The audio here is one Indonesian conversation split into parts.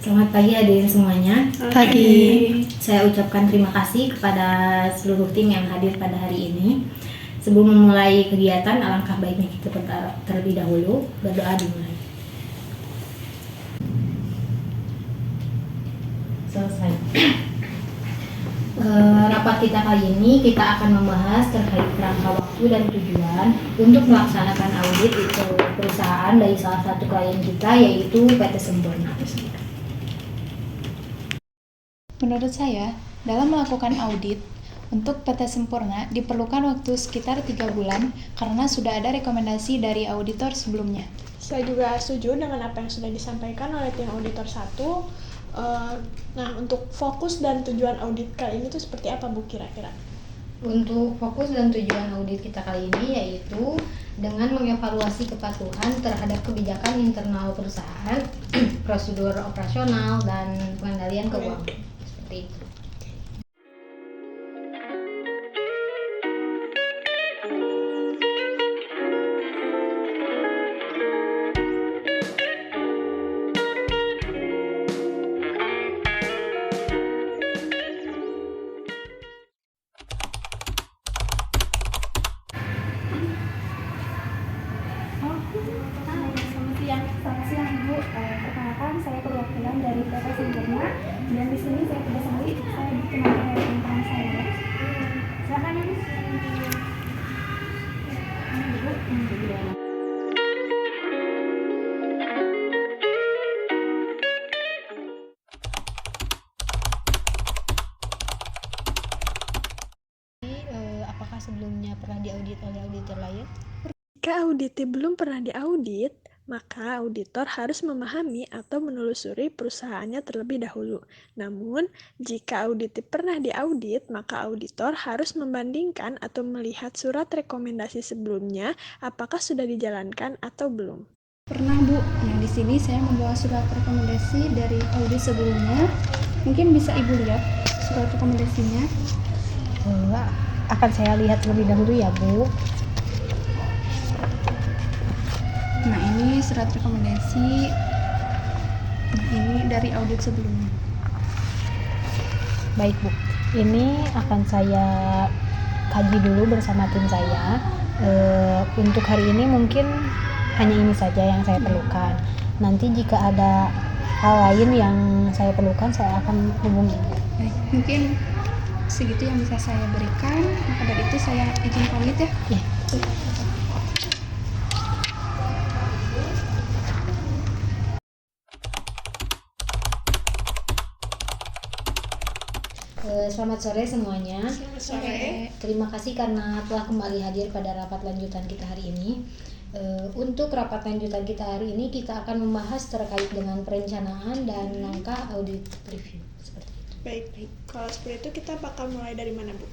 Selamat pagi hadirin semuanya. Pagi. Saya ucapkan terima kasih kepada seluruh tim yang hadir pada hari ini. Sebelum memulai kegiatan, alangkah baiknya kita terlebih dahulu berdoa dimulai. Selesai. Rapat kita kali ini kita akan membahas terkait kerangka waktu dan tujuan untuk melaksanakan audit itu perusahaan dari salah satu klien kita, yaitu PT Sempurna. Menurut saya, dalam melakukan audit untuk PT Sempurna diperlukan waktu sekitar 3 bulan karena sudah ada rekomendasi dari auditor sebelumnya. Saya juga setuju dengan apa yang sudah disampaikan oleh tim auditor 1. Nah, untuk fokus dan tujuan audit kali ini tuh seperti apa, Bu, kira-kira? Untuk fokus dan tujuan audit kita kali ini yaitu dengan mengevaluasi kepatuhan terhadap kebijakan internal perusahaan, prosedur operasional, dan pengendalian keuangan. Seperti itu. Selamat siang Bu. Perkenalkan saya perwakilan dari PT Sempurna dan di sini saya tidak sendiri, saya ditemani oleh teman-teman saya. Silakan Bu. Apakah sebelumnya pernah diaudit oleh auditor lain? Jika auditnya belum pernah diaudit, maka auditor harus memahami atau menelusuri perusahaannya terlebih dahulu. Namun, jika auditnya pernah diaudit, maka auditor harus membandingkan atau melihat surat rekomendasi sebelumnya apakah sudah dijalankan atau belum. Pernah Bu. Nah, di sini saya membawa surat rekomendasi dari audit sebelumnya. Mungkin bisa Ibu lihat surat rekomendasinya. Akan saya lihat terlebih dahulu ya, Bu. Nah, ini surat rekomendasi. Ini dari audit sebelumnya. Baik, Bu. Ini akan saya kaji dulu bersama tim saya. Untuk hari ini mungkin hanya ini saja yang saya perlukan. Nanti jika ada hal lain yang saya perlukan, saya akan hubungi. Baik, mungkin segitu yang bisa saya berikan. Maka dari itu saya izin pamit ya. Ya. Selamat sore semuanya. Selamat sore. Terima kasih karena telah kembali hadir pada rapat lanjutan kita hari ini. Untuk rapat lanjutan kita hari ini, kita akan membahas terkait dengan perencanaan dan langkah audit review. Seperti itu. Baik. Kalau seperti itu kita bakal mulai dari mana, Bu?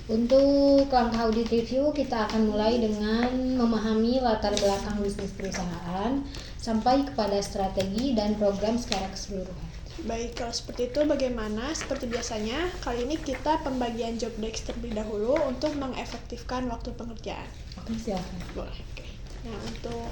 Untuk langkah audit review, kita akan mulai dengan memahami latar belakang bisnis perusahaan sampai kepada strategi dan program secara keseluruhan. Baik, kalau seperti itu bagaimana? Seperti biasanya, kali ini kita pembagian job desk terlebih dahulu untuk mengefektifkan waktu pengerjaan. Oke, silakan. Boleh, oke. Nah, untuk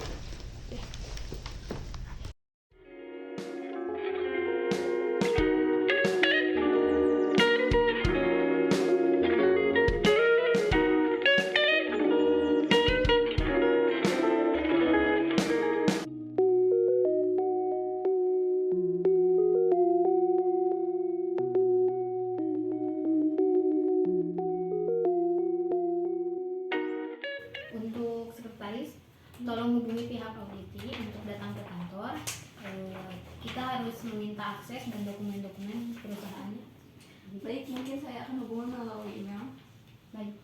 Untuk sekretaris, tolong hubungi pihak auditi untuk datang ke kantor. Kita harus meminta akses dan dokumen-dokumen perusahaannya. Baik, mungkin saya akan hubungi melalui email. Baik.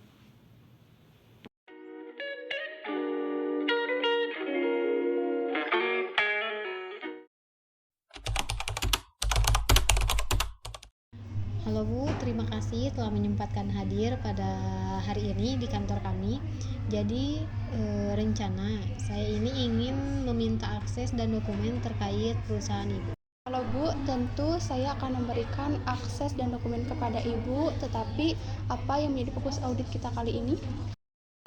Halo Bu, terima kasih telah menyempatkan hadir pada hari ini di kantor kami. Jadi rencana saya ini ingin meminta akses dan dokumen terkait perusahaan Ibu. Kalau Bu, tentu saya akan memberikan akses dan dokumen kepada Ibu, tetapi apa yang menjadi fokus audit kita kali ini?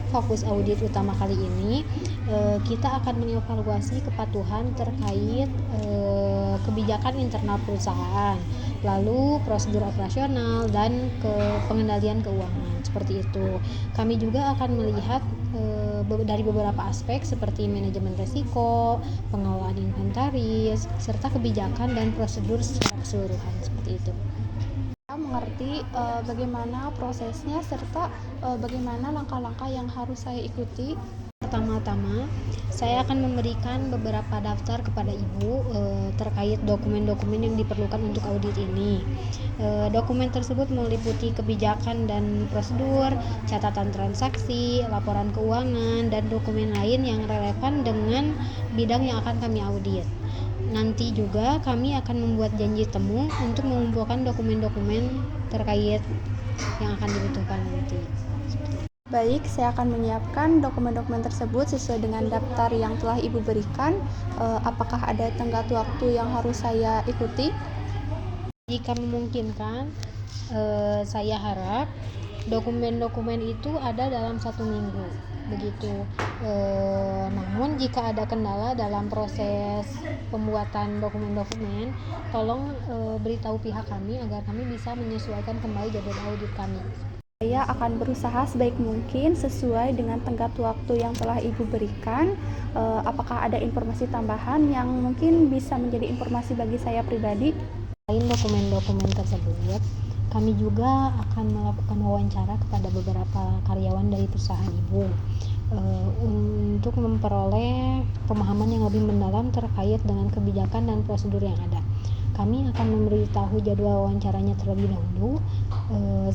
Fokus audit utama kali ini kita akan mengevaluasi kepatuhan terkait kebijakan internal perusahaan, lalu prosedur operasional dan pengendalian keuangan seperti itu. Kami juga akan melihat dari beberapa aspek seperti manajemen risiko, pengelolaan inventaris, serta kebijakan dan prosedur secara keseluruhan seperti itu. Mengerti bagaimana prosesnya serta bagaimana langkah-langkah yang harus saya ikuti. Pertama-tama, saya akan memberikan beberapa daftar kepada Ibu terkait dokumen-dokumen yang diperlukan untuk audit ini. Dokumen tersebut meliputi kebijakan dan prosedur, catatan transaksi, laporan keuangan, dan dokumen lain yang relevan dengan bidang yang akan kami audit. Nanti juga kami akan membuat janji temu untuk mengumpulkan dokumen-dokumen terkait yang akan dibutuhkan nanti. Baik, saya akan menyiapkan dokumen-dokumen tersebut sesuai dengan daftar yang telah Ibu berikan. Apakah ada tenggat waktu yang harus saya ikuti? Jika memungkinkan, saya harap dokumen-dokumen itu ada dalam 1 minggu, begitu. Namun jika ada kendala dalam proses pembuatan dokumen-dokumen, tolong beritahu pihak kami agar kami bisa menyesuaikan kembali jadwal audit kami. Saya akan berusaha sebaik mungkin sesuai dengan tenggat waktu yang telah Ibu berikan. Apakah ada informasi tambahan yang mungkin bisa menjadi informasi bagi saya pribadi? Selain dokumen-dokumen tersebut, kami juga akan melakukan wawancara kepada beberapa karyawan dari perusahaan Ibu untuk memperoleh pemahaman yang lebih mendalam terkait dengan kebijakan dan prosedur yang ada. Kami akan memberitahu jadwal wawancaranya terlebih dahulu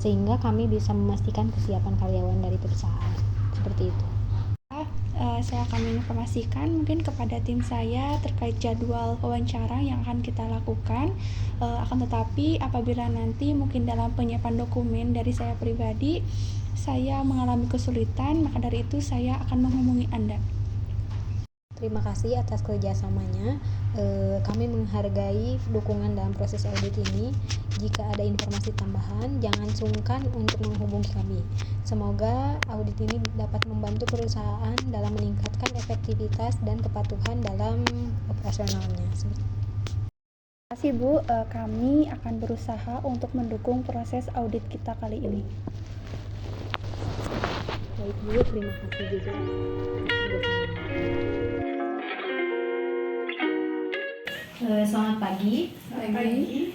sehingga kami bisa memastikan kesiapan karyawan dari perusahaan. Seperti itu. Saya akan menginformasikan mungkin kepada tim saya terkait jadwal wawancara yang akan kita lakukan. Akan tetapi apabila nanti mungkin dalam penyiapan dokumen dari saya pribadi saya mengalami kesulitan, maka dari itu saya akan menghubungi Anda. Terima kasih atas kerjasamanya. Kami menghargai dukungan dalam proses audit ini. Jika ada informasi tambahan, jangan sungkan untuk menghubungi kami. Semoga audit ini dapat membantu perusahaan dalam meningkatkan efektivitas dan kepatuhan dalam operasionalnya. Terima kasih Bu, kami akan berusaha untuk mendukung proses audit kita kali ini. Baik Bu, terima kasih juga. Selamat pagi.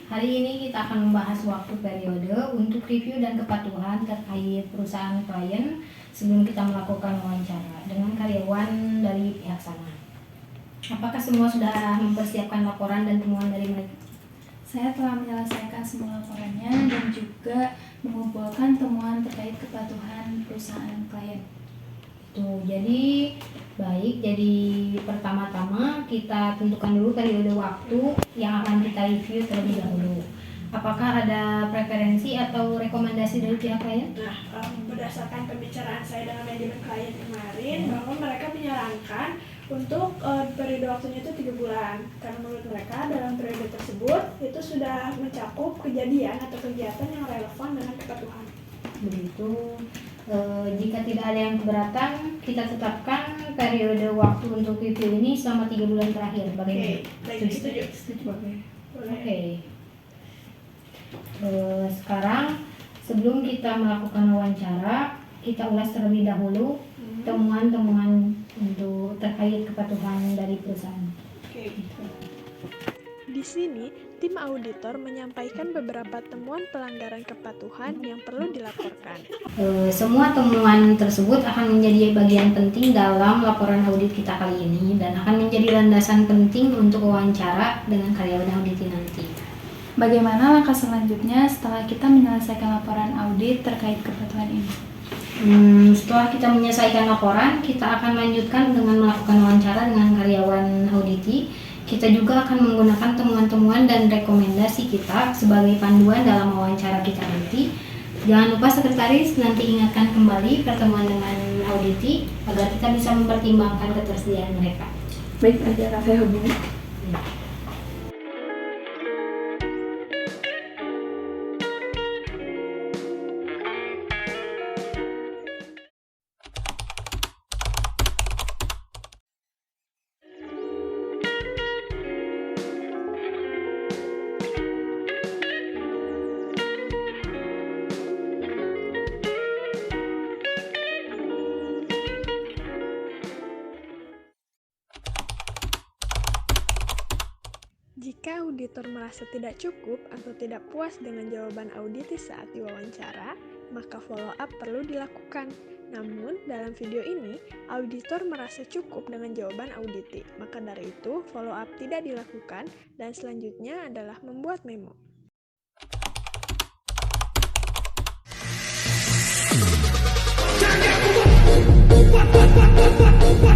Hari ini kita akan membahas waktu periode untuk review dan kepatuhan terkait perusahaan klien sebelum kita melakukan wawancara dengan karyawan dari pihak sana. Apakah semua sudah mempersiapkan laporan dan temuan dari mereka? Saya telah menyelesaikan semua laporannya dan juga mengumpulkan temuan terkait kepatuhan perusahaan klien. Jadi baik, jadi pertama-tama kita tentukan dulu periode waktu yang akan kita review terlebih dahulu. Apakah ada preferensi atau rekomendasi dari pihak klien? Nah, berdasarkan pembicaraan saya dengan manajemen klien kemarin, bahwa mereka menyarankan untuk periode waktunya itu 3 bulan. Karena menurut mereka dalam periode tersebut itu sudah mencakup kejadian atau kegiatan yang relevan dengan kepatuhan. Begitu. Jika tidak ada yang keberatan, kita tetapkan periode waktu untuk review ini selama 3 bulan terakhir. Bagaimana? Baik, setuju. Oke. Sekarang sebelum kita melakukan wawancara, kita ulas terlebih dahulu temuan-temuan untuk terkait kepatuhan dari perusahaan. Di sini, tim auditor menyampaikan beberapa temuan pelanggaran kepatuhan yang perlu dilaporkan. Semua temuan tersebut akan menjadi bagian penting dalam laporan audit kita kali ini dan akan menjadi landasan penting untuk wawancara dengan karyawan audit nanti. Bagaimana langkah selanjutnya setelah kita menyelesaikan laporan audit terkait kepatuhan ini? Setelah kita menyelesaikan laporan, kita akan lanjutkan dengan melakukan wawancara dengan karyawan auditi. Kita juga akan menggunakan temuan-temuan dan rekomendasi kita sebagai panduan dalam wawancara kita nanti. Jangan lupa sekretaris nanti ingatkan kembali pertemuan dengan auditi agar kita bisa mempertimbangkan ketersediaan mereka. Baik, akan saya hubungi. Jika auditor merasa tidak cukup atau tidak puas dengan jawaban auditi saat diwawancara, maka follow up perlu dilakukan. Namun, dalam video ini, auditor merasa cukup dengan jawaban auditi. Maka dari itu, follow up tidak dilakukan dan selanjutnya adalah membuat memo. What?